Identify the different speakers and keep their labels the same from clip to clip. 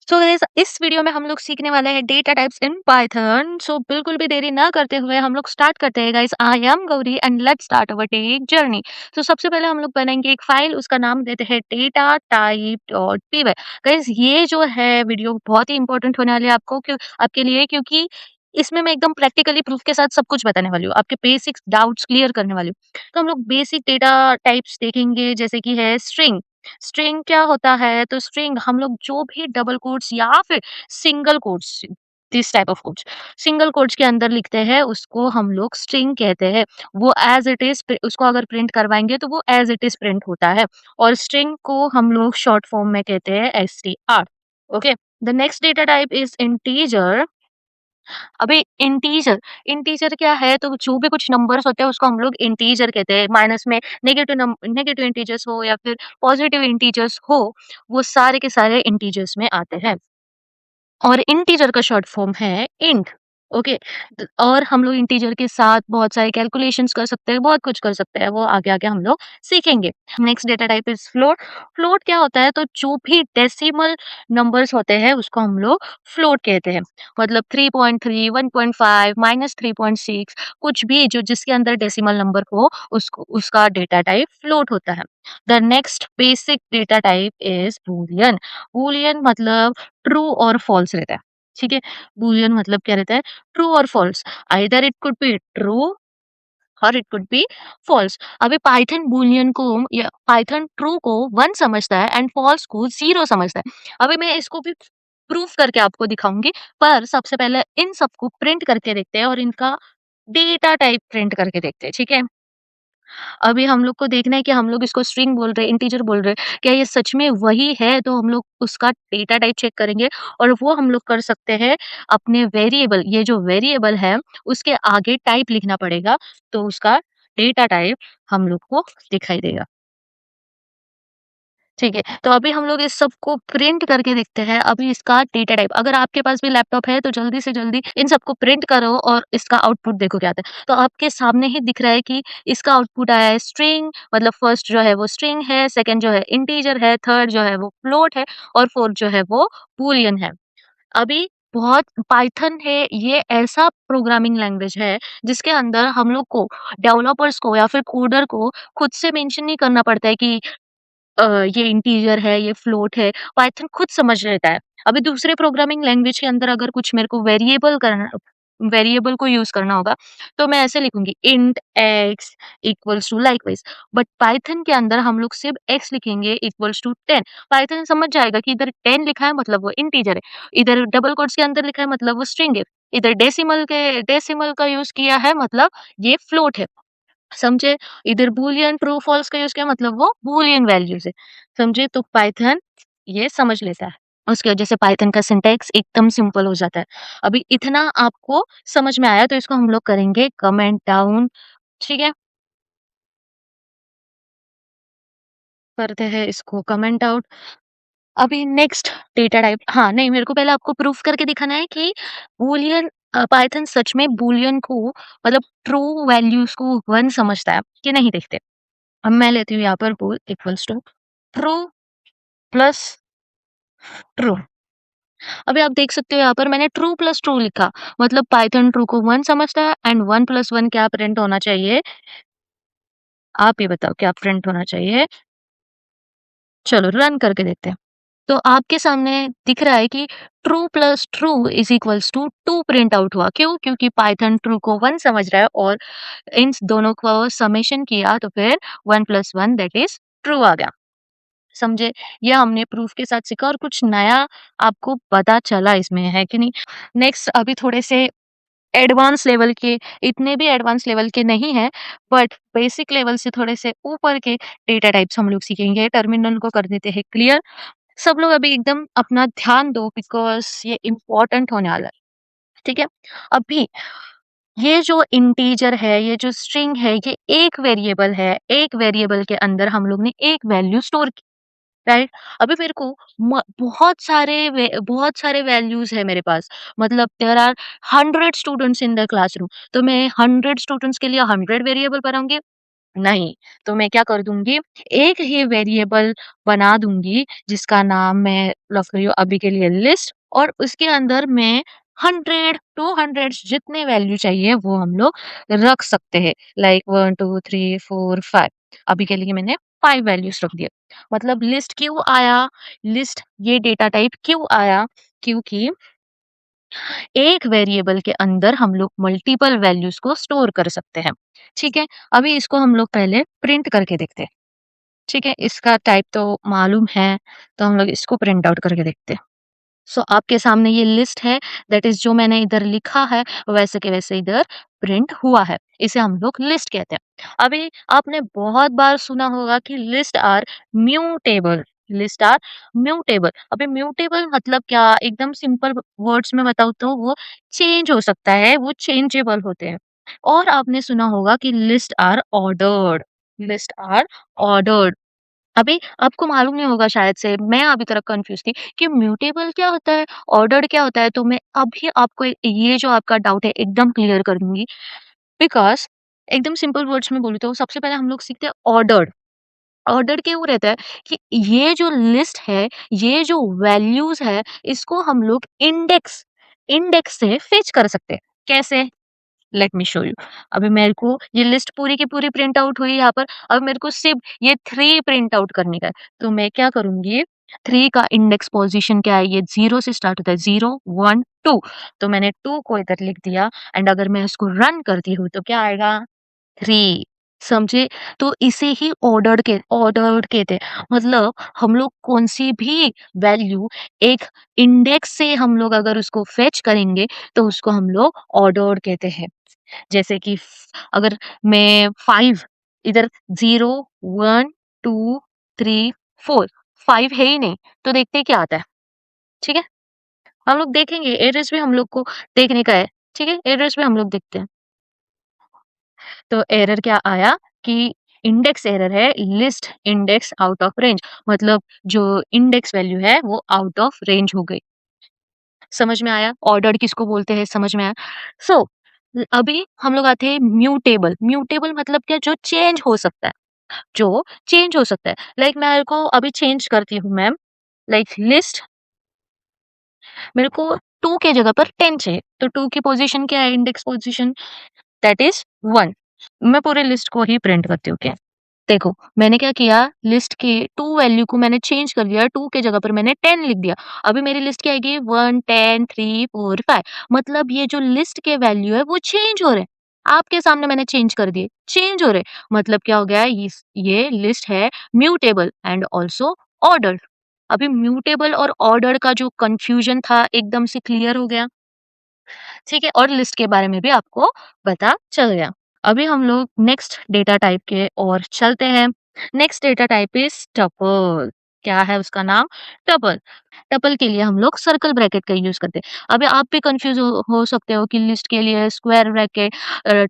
Speaker 1: So guys इस video में हम लोग सीखने वाले हैं डेटा टाइप्स इन पाइथन। सो बिल्कुल भी देरी ना करते हुए हम लोग स्टार्ट करते हैं guys. I am Gauri and let's start our tech journey. तो सबसे पहले हम लोग बनाएंगे एक फाइल, उसका नाम देते हैं data type dot P Y. Guys ये जो है वीडियो बहुत ही इंपॉर्टेंट होने वाली है आपको, क्यों आपके लिए, क्योंकि इसमें मैं एकदम प्रैक्टिकली प्रूफ के साथ सब कुछ बताने वाली हूँ, आपके बेसिक डाउट्स क्लियर करने वाली हूँ। तो हम लोग बेसिक डेटा टाइप्स देखेंगे, जैसे कि है स्ट्रिंग। स्ट्रिंग क्या होता है? तो स्ट्रिंग हम लोग जो भी डबल कोट्स या फिर single quotes, this type of quotes, single quotes के अंदर लिखते हैं उसको हम लोग स्ट्रिंग कहते हैं। वो एज इट इज, उसको अगर प्रिंट करवाएंगे तो वो एज इट इज प्रिंट होता है। और स्ट्रिंग को हम लोग शॉर्ट फॉर्म में कहते हैं str। Okay. The next data type is integer. अभी इंटीजर, इंटीजर क्या है? तो जो भी कुछ नंबर्स होते हैं उसको हम लोग इंटीजर कहते हैं। माइनस में नेगेटिव इंटीजर्स हो या फिर पॉजिटिव इंटीजर्स हो, वो सारे के सारे इंटीजर्स में आते हैं। और इंटीजर का शॉर्ट फॉर्म है इंट। ओके। और हम लोग इंटीजर के साथ बहुत सारे कैलकुलेशंस कर सकते हैं, बहुत कुछ कर सकते हैं, वो आगे आगे हम लोग सीखेंगे। Next data type is float. Float क्या होता है? तो जो भी डेसिमल नंबर्स होते हैं उसको हम लोग फ्लोट कहते हैं। मतलब 3.3, 1.5, -3.6, कुछ भी जो जिसके अंदर डेसिमल नंबर हो उसको उसका डेटा टाइप फ्लोट होता है। The next basic data type is Boolean. Boolean मतलब ट्रू और फॉल्स रहता है। ठीक है। बूलियन मतलब क्या रहता है? ट्रू और false. Either it could be true और इट कुड बी फॉल्स। अभी पाइथन बूलियन को या पाइथन ट्रू को 1 समझता है एंड फॉल्स को 0 समझता है। अभी मैं इसको भी प्रूफ करके आपको दिखाऊंगी, पर सबसे पहले इन सबको प्रिंट करके देखते हैं और इनका डेटा टाइप प्रिंट करके देखते हैं। ठीक है। अभी हम लोग को देखना है कि हम लोग इसको स्ट्रिंग बोल रहे हैं, इंटीजर बोल रहे हैं, क्या ये सच में वही है? तो हम लोग उसका डेटा टाइप चेक करेंगे और वो हम लोग कर सकते हैं अपने वेरिएबल, ये जो वेरिएबल है उसके आगे टाइप लिखना पड़ेगा, तो उसका डेटा टाइप हम लोग को दिखाई देगा। ठीक है, तो अभी हम लोग इस सब को प्रिंट करके देखते हैं। अभी इसका डेटा टाइप, अगर आपके पास भी लैपटॉप है तो जल्दी से जल्दी इन सबको प्रिंट करो और इसका आउटपुट देखो क्या आता है। तो आपके सामने ही दिख रहा है कि इसका आउटपुट आया है स्ट्रिंग, मतलब फर्स्ट जो है वो स्ट्रिंग है, सेकंड जो है इंटीजर है, थर्ड जो है वो फ्लोट है और फोर्थ जो है वो बूलियन है। अभी बहुत पाइथन है, ये ऐसा प्रोग्रामिंग लैंग्वेज है जिसके अंदर हम लोग को, डेवलपर्स को या फिर कोडर को खुद से मेंशन नहीं करना पड़ता है कि ये इंटीजर है, ये फ्लोट है, पाइथन खुद समझ लेता है। अभी दूसरे प्रोग्रामिंग लैंग्वेज के अंदर अगर कुछ मेरे को वेरिएबल को यूज़ करना होगा, तो मैं ऐसे लिखूँगी int x equals to likewise. But Python के अंदर हम लोग सिर्फ एक्स लिखेंगे इक्वल्स टू 10। पाइथन समझ जाएगा कि इधर 10 लिखा है मतलब वो इंटीजर है, इधर डबल कोट्स के अंदर लिखा है मतलब वो स्ट्रिंग है, इधर डेसिमल का यूज़ किया है मतलब ये फ्लोट है। समझे? इधर बूलियन ट्रू फॉल्स का यूज़ किया मतलब वो बूलियन वैल्यूज़ है। समझे? तो पाइथन ये समझ लेता है। उसकी वजह से पाइथन का सिंटैक्स एकदम सिंपल हो जाता है। अभी इतना आपको समझ में आया तो इसको हम लोग करेंगे कमेंट डाउन। ठीक है? करते हैं इसको कमेंट आउट। अभी नेक्स्ट डेटा टाइप, हाँ, नहीं, मेरे को पहले आपको प्रूफ करके दिखाना है कि बूलियन पाइथन सच में बूलियन को, मतलब ट्रू वैल्यूज़ को 1 समझता है कि नहीं, देखते हैं। अब मैं लेती हूँ यहाँ पर bool equals to true plus true. अभी आप देख सकते हो यहाँ पर मैंने ट्रू प्लस ट्रू लिखा, मतलब पाइथन ट्रू को 1 समझता है एंड 1 प्लस 1 क्या प्रिंट होना चाहिए? आप ही बताओ क्या प्रिंट होना चाहिए? चलो रन करके देखते हैं। तो आपके सामने दिख रहा है कि true plus true is equals to 2 print out हुआ। क्यों? क्योंकि पाइथन ट्रू को 1 समझ रहा है और इन दोनों को समेशन किया तो फिर 1 प्लस 1 दैट इज ट्रू आ गया। समझे? ये हमने प्रूफ के साथ सीखा और कुछ नया आपको पता चला इसमें, है कि नहीं? नेक्स्ट अभी थोड़े से एडवांस लेवल के, इतने भी एडवांस लेवल के नहीं हैं, बट बेसिक लेवल से थोड़े से ऊपर के डेटा टाइप्स हम लोग सीखेंगे। टर्मिनल को कर देते हैं क्लियर। सब लोग अभी एकदम अपना ध्यान दो बिकॉज़ ये इम्पोर्टेंट होने वाला है। ठीक है? अभी ये जो इंटीजर है, ये जो स्ट्रिंग है, ये एक वेरिएबल है। एक वेरिएबल के अंदर हम लोग ने एक वैल्यू स्टोर, राइट? अभी मेरे को बहुत सारे वैल्यूज है मेरे पास, मतलब there are 100 students in the classroom, तो मैं 100 स्टूडेंट्स के लिए 100 वेरिएबल बनाऊंगी। नहीं, तो मैं क्या कर दूँगी, एक ही वेरिएबल बना दूँगी जिसका नाम मैं रख रही हूँ अभी के लिए लिस्ट, और उसके अंदर मैं 100 200 जितने वैल्यू चाहिए वो हम लोग रख सकते हैं। लाइक 1 2 3 4 5, अभी के लिए मैंने 5 वैल्यूज़ रख दिए। मतलब लिस्ट क्यों आया? लिस्ट ये डेटा टाइप क्यों आया? क्योंकि एक वेरिएबल के अंदर हम लोग मल्टीपल वैल्यूज़ को स्टोर कर सकते हैं। ठीक है? अभी इसको हम लोग पहले प्रिंट करके देखते हैं। ठीक है? इसका टाइप तो मालूम है, तो हम लोग इसको प्रिंट आउट करके देखते हैं। सो आपके सामने ये लिस्ट है, दैट इज़ जो मैंने इधर लिखा है वैसे के वैसे इधर प्रिंट हुआ है। इसे हम लोग लिस्ट कहते हैं। अभी आपने बहुत बार सुना होगा कि list are mutable, list are mutable. अभी म्यूटेबल मतलब क्या? एकदम सिंपल वर्ड्स में बताऊँ तो वो चेंज हो सकता है, वो चेंजेबल होते हैं। और आपने सुना होगा कि list are ordered, list are ordered. अभी आपको मालूम नहीं होगा शायद से, मैं अभी तक कन्फ्यूज़ थी कि म्यूटेबल क्या होता है, ऑर्डर्ड क्या होता है? तो मैं अभी आपको ये जो आपका डाउट है एकदम क्लियर कर दूँगी। बिकॉज़ एकदम सिंपल वर्ड्स में बोलूँ तो सबसे पहले हम लोग सीखते हैं ऑर्डर्ड। ऑर्डर्ड क्यों रहता है कि ये जो लिस्ट है, ये जो वैल्यूज़ है, इसको हम लोग इंडेक्स इंडेक्स से फेच कर सकते हैं। कैसे? Let me show you. अभी मेरे को ये लिस्ट पूरी की पूरी प्रिंट आउट हुई यहाँ पर। अब मेरे को सिर्फ ये 3 प्रिंट आउट करने का है। तो मैं क्या करूँगी, 3 का इंडेक्स पोज़ीशन क्या है? ये 0 से स्टार्ट होता है, 0 1 2। तो मैंने 2 को इधर लिख दिया एंड अगर मैं इसको रन करती हूँ तो क्या आएगा? 3। समझे? तो इसे ही ऑर्डर्ड कहते हैं। मतलब हम लोग कौन-सी भी वैल्यू एक इंडेक्स से हम लोग अगर उसको फेच करेंगे तो उसको हम लोग ऑर्डर्ड कहते हैं। जैसे कि अगर मैं 5 इधर 0 1 2 3 4, 5 है ही नहीं, तो देखते हैं क्या आता है। ठीक है? हम लोग देखेंगे, एरर्स भी हम लोग को देखने का है। ठीक है? एरर्स भी हम लोग देखते हैं। तो एरर क्या आया कि इंडेक्स एरर है, list index out of range, मतलब जो इंडेक्स वैल्यू है वो आउट ऑफ रेंज हो गई। समझ में आया? ऑर्डर्ड किसको बोलते हैं, समझ में आया? सो अभी हम लोग आते हैं म्यूटेबल। म्यूटेबल मतलब क्या? जो चेंज हो सकता है, जो चेंज हो सकता है। लाइक मेरे को अभी चेंज करती हूँ मैम, लाइक लिस्ट मेरे को 2 के जगह पर 10 चाहिए, तो 2 की पोज़ीशन क्या है? Index position that is 1। मैं पूरे लिस्ट को ही प्रिंट करती हूँ, क्या? देखो, मैंने क्या किया, लिस्ट के 2 वैल्यू को मैंने चेंज कर दिया, 2 के जगह पर मैंने 10 लिख दिया। अभी मेरी लिस्ट क्या आएगी? 1 10 3 4 5, मतलब ये जो लिस्ट के वैल्यू है वो चेंज हो रहे हैं। आपके सामने मैंने चेंज कर दिए, चेंज हो रहे हैं। मतलब क्या हो गया? ये लिस्ट है म्यूटेबल एंड आल्सो ऑर्डर्ड। अभी म्यूटेबल और ऑर्डर्ड का जो कन्फ्यूजन था एकदम से क्लियर हो गया। ठीक है? और लिस्ट के बारे में भी आपको पता चल गया। अभी हम लोग नेक्स्ट डेटा टाइप के ओर चलते हैं। Next data type is tuple. क्या है उसका नाम? टपल। टपल के लिए हम लोग सर्कल ब्रैकेट का यूज़ करते हैं। अभी आप भी कन्फ्यूज़ हो सकते हो कि लिस्ट के लिए स्क्वायर ब्रैकेट,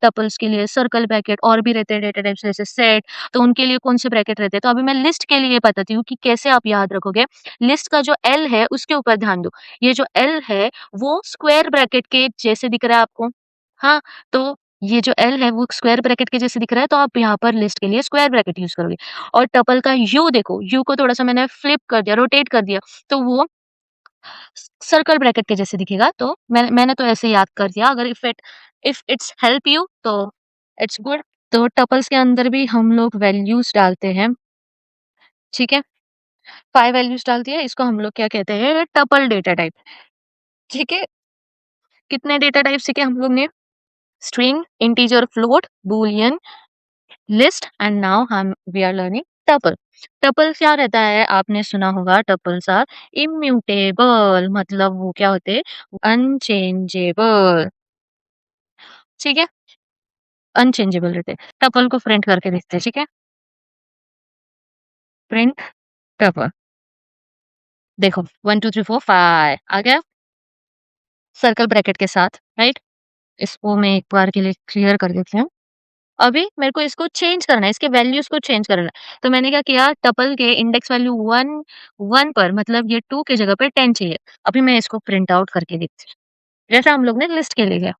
Speaker 1: टपल्स के लिए सर्कल ब्रैकेट, और भी रहते हैं डेटा टाइप्स जैसे सेट, तो उनके लिए कौन से ब्रैकेट रहते हैं। तो अभी मैं लिस्ट के लिए बताती हूँ कि कैसे आप याद रखोगे। लिस्ट का जो एल है उसके ऊपर ध्यान दो। ये जो एल है वो स्क्वायर ब्रैकेट के जैसे दिख रहा है आपको। हाँ, तो ये जो एल है वो स्क्वायर ब्रैकेट के जैसे दिख रहा है, तो आप यहाँ पर लिस्ट के लिए स्क्वायर ब्रैकेट यूज़ करोगे। और टपल का यू देखो, यू को थोड़ा-सा मैंने फ्लिप कर दिया, रोटेट कर दिया, तो वो सर्कल ब्रैकेट के जैसे दिखेगा। तो मैंने तो ऐसे याद कर दिया। अगर इफ इट्स हेल्प यू तो इट्स गुड। तो टपल्स के अंदर भी हम लोग वैल्यूज़ डालते हैं, ठीक है? 5 वैल्यूज़ डाल दिए, इसको हम लोग क्या कहते हैं? टपल डेटा टाइप, ठीक है? कितने डेटा टाइप सीखे हम लोग ने? String, integer, float, Boolean, list and now हम we are learning tuple. Tuple क्या रहता है? आपने सुना होगा टपल्स आर इम्यूटेबल, मतलब वो क्या होते हैं? अनचेंजेबल, ठीक है? अनचेंजेबल रहते हैं। टपल को प्रिंट करके देखते हैं, ठीक है? Print tuple. देखो 1 2 3 4 5 आ गया सर्कल ब्रैकेट के साथ, राइट? इसको मैं एक बार के लिए क्लियर कर देती हूँ। अभी मेरे को इसको चेंज करना है, इसके वैल्यूज़ को चेंज करना है। तो मैंने क्या किया, टपल के इंडेक्स वैल्यू 1 पर, मतलब ये 2 की जगह पे 10 चाहिए। अभी मैं इसको प्रिंट आउट करके देखती हूँ। जैसा हम लोग ने लिस्ट के लिए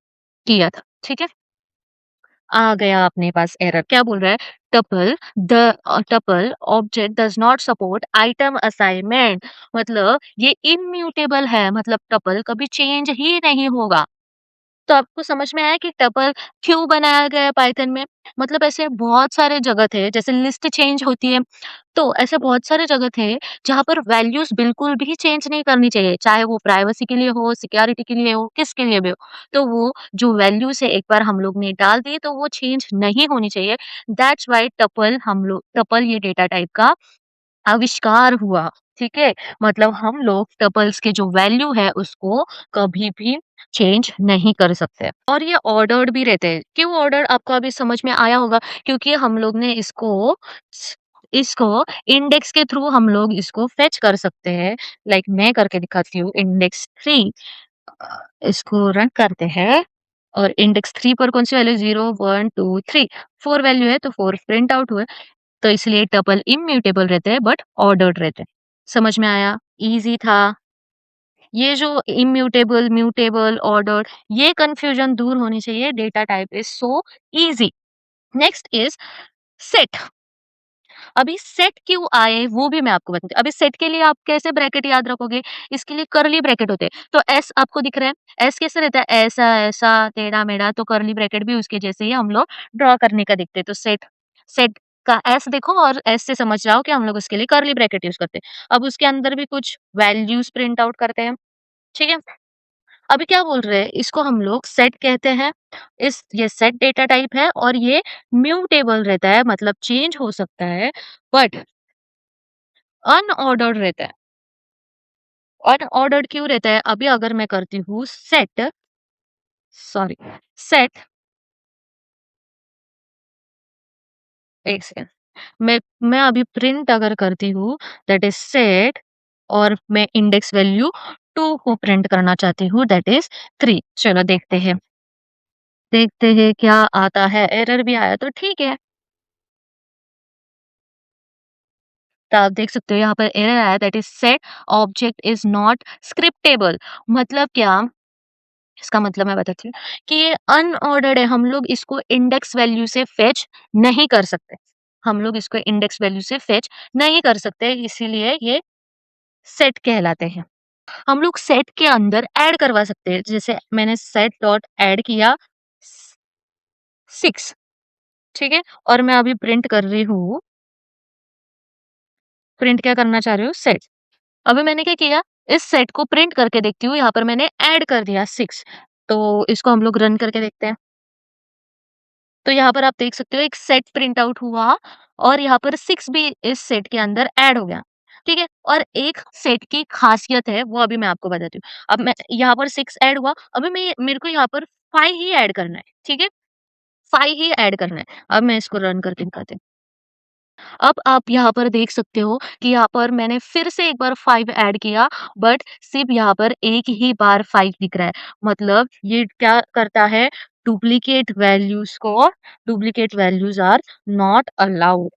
Speaker 1: किया था, ठीक है? आ गया अपने पास एरर। क्या बोल रहा है? Tuple the tuple object does not support item assignment. मतलब ये इम्यूटेबल है, मतलब टपल कभी चेंज ही नहीं होगा। तो आपको समझ में आया कि टपल क्यों बनाया गया है पाइथन में? मतलब ऐसे बहुत सारे जगह थे, जैसे लिस्ट चेंज होती है, तो ऐसे बहुत सारे जगह थे जहाँ पर वैल्यूज़ बिल्कुल भी चेंज नहीं करनी चाहिए, चाहे वो प्राइवेसी के लिए हो, सिक्योरिटी के लिए हो, किसके लिए भी हो। तो वो जो वैल्यूज़ है एक बार हम लोग ने डाल दी तो वो चेंज नहीं होनी चाहिए। दैट्स व्हाई टपल ये डेटा टाइप का आविष्कार हुआ, ठीक है? मतलब हम लोग टपल्स के जो वैल्यू है उसको कभी भी चेंज नहीं कर सकते और ये ऑर्डर्ड भी रहते हैं। क्यों ऑर्डर्ड आपको अभी समझ में आया होगा क्योंकि हम लोग ने इसको इंडेक्स के थ्रू हम लोग इसको फेच कर सकते हैं। लाइक मैं करके दिखाती हूँ इंडेक्स 3 इसको रन करते हैं और इंडेक्स 3 पर कौन सी वैल्यू 0 1 2 3 4 वैल्यू है तो 4 प्रिंट आउट हुए। तो इसलिए टपल इम्यूटेबल रहते हैं बट ऑर्डर्ड रहते हैं। समझ में आया? ईज़ी था। ये जो इम्यूटेबल, म्यूटेबल, ऑर्डर्ड ये कन्फ्यूजन दूर होनी चाहिए। Data type is so easy. Next is set. अभी सेट क्यों आए वो भी मैं आपको बताती हूँ। अभी सेट के लिए आप कैसे ब्रैकेट याद रखोगे? इसके लिए कर्ली ब्रैकेट होते हैं। तो एस आपको दिख रहा है, एस कैसे रहता है? ऐसा, ऐसा, टेढ़ा-मेढ़ा तो कर्ली ब्रैकेट भी उसके जैसे ही हम लोग ड्रॉ करने का दिखते हैं। तो सेट सेट का एस देखो और एस से समझ जाओ कि हम लोग उसके लिए कर्ली ब्रैकेट यूज़ करते हैं। अब उसके अंदर भी कुछ वैल्यूज़ प्रिंट आउट करते हैं, ठीक है? अभी क्या बोल रहे हैं? इसको हम लोग सेट कहते हैं। ये सेट डेटा टाइप है और ये म्यूटेबल रहता है मतलब चेंज हो सकता है बट अनऑर्डर्ड रहता है। अनऑर्डर्ड क्यों रहता है? अभी अगर मैं करती हूँ सॉरी सेट एक सेकंड मैं अभी प्रिंट अगर करती हूँ दैट इज सेट और मैं इंडेक्स वैल्यू 2 को प्रिंट करना चाहती हूँ दैट इज 3। चलो देखते हैं क्या आता है। एरर भी आया तो ठीक है। तो आप देख सकते हो यहाँ पर एरर आया that is set object is not subscriptable. मतलब क्या? इसका मतलब मैं बताती हूँ कि ये अनऑर्डर्ड है। हम लोग इसको इंडेक्स वैल्यू से फेच नहीं कर सकते। हम लोग इसको इंडेक्स वैल्यू से फेच नहीं कर सकते, इसीलिए ये सेट कहलाते हैं। हम लोग सेट के अंदर ऐड करवा सकते हैं। जैसे मैंने सेट डॉट ऐड किया 6, ठीक है? और मैं अभी प्रिंट कर रही हूँ, प्रिंट क्या करना चाह रही हूँ? सेट। अभी मैंने क्या किया? इस सेट को प्रिंट करके देखती हूँ, यहाँ पर मैंने ऐड कर दिया 6। तो इसको हम लोग रन करके देखते हैं। तो यहाँ पर आप देख सकते हो एक सेट प्रिंट आउट हुआ और यहाँ पर 6 भी इस सेट के अंदर ऐड हो गया, ठीक है? और एक सेट की खासियत है वो अभी मैं आपको बताती हूँ। अब मैं यहाँ पर 6 ऐड हुआ, अभी मैं मेरे को यहाँ पर 5 ही ऐड करना है, ठीक है? 5 ही ऐड करना है। अब मैं इसको रन करके दिखाती हूँ। अब आप यहाँ पर देख सकते हो कि यहाँ पर मैंने फिर से एक बार 5 ऐड किया बट सिर्फ यहाँ पर एक ही बार 5 दिख रहा है। मतलब ये क्या करता है? डुप्लीकेट वैल्यूज़ को duplicate values are not allowed.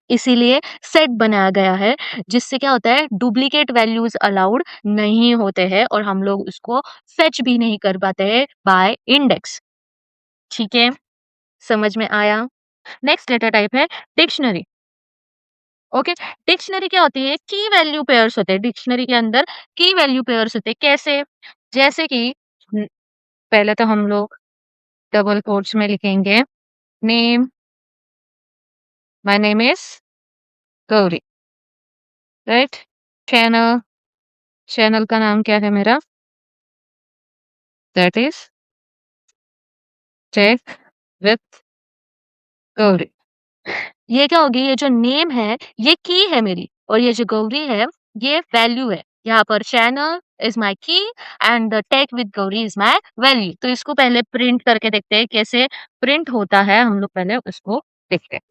Speaker 1: इसीलिए सेट बनाया गया है जिससे क्या होता है? डुप्लीकेट वैल्यूज़ अलाउड नहीं होते हैं और हम लोग उसको फेच भी नहीं कर पाते हैं बाय इंडेक्स। ठीक है? समझ में आया? नेक्स्ट डेटा टाइप है डिक्शनरी। ओके, डिक्शनरी क्या होती है? की वैल्यू पेयर्स होते हैं। डिक्शनरी के अंदर की वैल्यू पेयर्स होते हैं। कैसे? जैसे कि न- पहले तो हम लोग डबल कोट्स में लिखेंगे name, my name is Gauri, right? Channel, channel का नाम क्या है मेरा? That is tech with Gauri. ये क्या होगी? ये जो नेम है ये की है मेरी और ये जो गौरी है ये वैल्यू है। यहाँ पर channel is my key and the tech with Gauri is my value. तो इसको पहले प्रिंट करके देखते हैं कैसे प्रिंट होता है। हम लोग पहले उसको देखते हैं।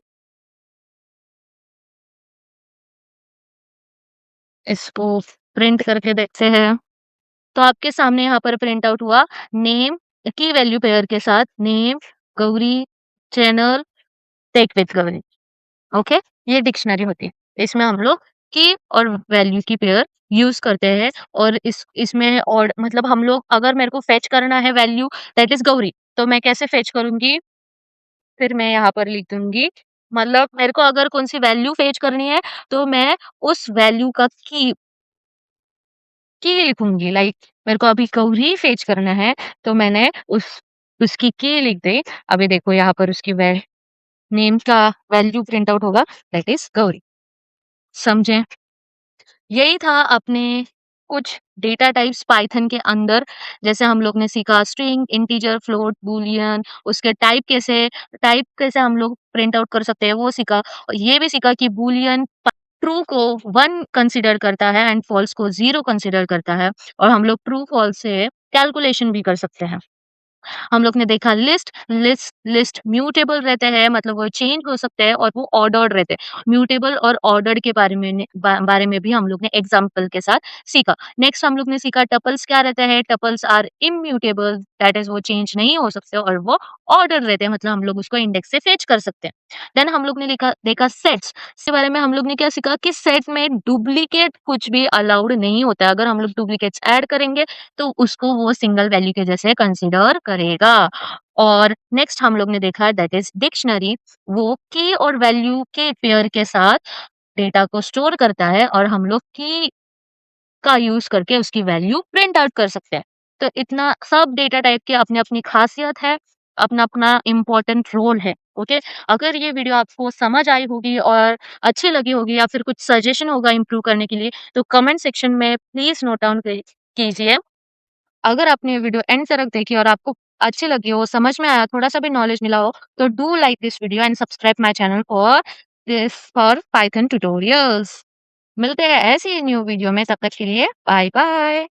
Speaker 1: इसको प्रिंट करके देखते हैं। तो आपके सामने यहाँ पर प्रिंट आउट हुआ नेम की वैल्यू पेयर के साथ name, Gauri, channel, tech with Gauri. Okay, ये डिक्शनरी होती है। इसमें हम लोग की और वैल्यू की पेयर यूज करते हैं और इसमें और मतलब हम लोग अगर मेरे को फेच करना है वैल्यू दैट इज गौरी तो मैं कैसे फेच करूंगी? फिर मैं यहाँ पर लिख दूँगी, मतलब मेरे को अगर कौन-सी वैल्यू फेच करनी है, तो मैं उस वैल्यू का की लिखूँगी। लाइक मेरे को अभी गौरी फेच करना है, तो मैंने उसकी की लिख दी। अभी देखो यहाँ पर उसकी नेम का वैल्यू प्रिंट आउट होगा, दैट इज़ गौरी। समझे? यही था अपने कुछ डेटा टाइप्स पाइथन के अंदर। जैसे हम लोग ने सीखा स्ट्रिंग, इंटीजर, फ्लोट, बूलियन, उसके टाइप कैसे हम लोग प्रिंट आउट कर सकते हैं वो सीखा। और ये भी सीखा कि बूलियन ट्रू को 1 कंसीडर करता है एंड फॉल्स को 0 कंसीडर करता है, और हम लोग ट्रू फॉल्स से कैलकुलेशन भी कर सकते हैं। हम लोग ने देखा लिस्ट म्यूटेबल रहते हैं, मतलब वो चेंज हो सकते हैं, और वो ऑर्डर्ड रहते हैं। म्यूटेबल और ऑर्डर्ड के बारे में भी हम लोग ने एग्जांपल के साथ सीखा। नेक्स्ट हम लोग ने सीखा टपल्स क्या रहता है। Tuples are immutable, that is वो चेंज नहीं हो सकते, और वो ऑर्डर रहते हैं, मतलब हम लोग उसको इंडेक्स से फेच कर सकते हैं। देन हम लोग ने देखा सेट्स के बारे में। हम लोग ने क्या सीखा कि सेट में डुप्लीकेट कुछ भी अलाउड नहीं होता है। अगर हम लोग डुप्लीकेट्स ऐड करेंगे तो उसको वो सिंगल वैल्यू के जैसे कंसीडर करेगा। और नेक्स्ट हम लोग ने देखा दैट इज डिक्शनरी। वो की और वैल्यू के पेयर के साथ डेटा को स्टोर करता है, और हम लोग की का यूज करके उसकी वैल्यू प्रिंट आउट कर सकते हैं। तो इतना सब डेटा टाइप की अपनी अपनी खासियत है, अपना अपना इम्पोर्टेंट रोल है। ओके, अगर ये वीडियो आपको समझ आई होगी और अच्छी लगी होगी, या फिर कुछ सजेशन होगा इम्प्रूव करने के लिए, तो कमेंट सेक्शन में प्लीज नोट डाउन कीजिए। अगर आपने ये वीडियो एंड तक देखी और आपको अच्छी लगी हो, समझ में आया, थोड़ा-सा भी नॉलेज मिला हो, तो do like this video and subscribe my channel for Python tutorials. मिलते हैं ऐसी ही न्यू वीडियो में, तब तक के लिए बाय बाय।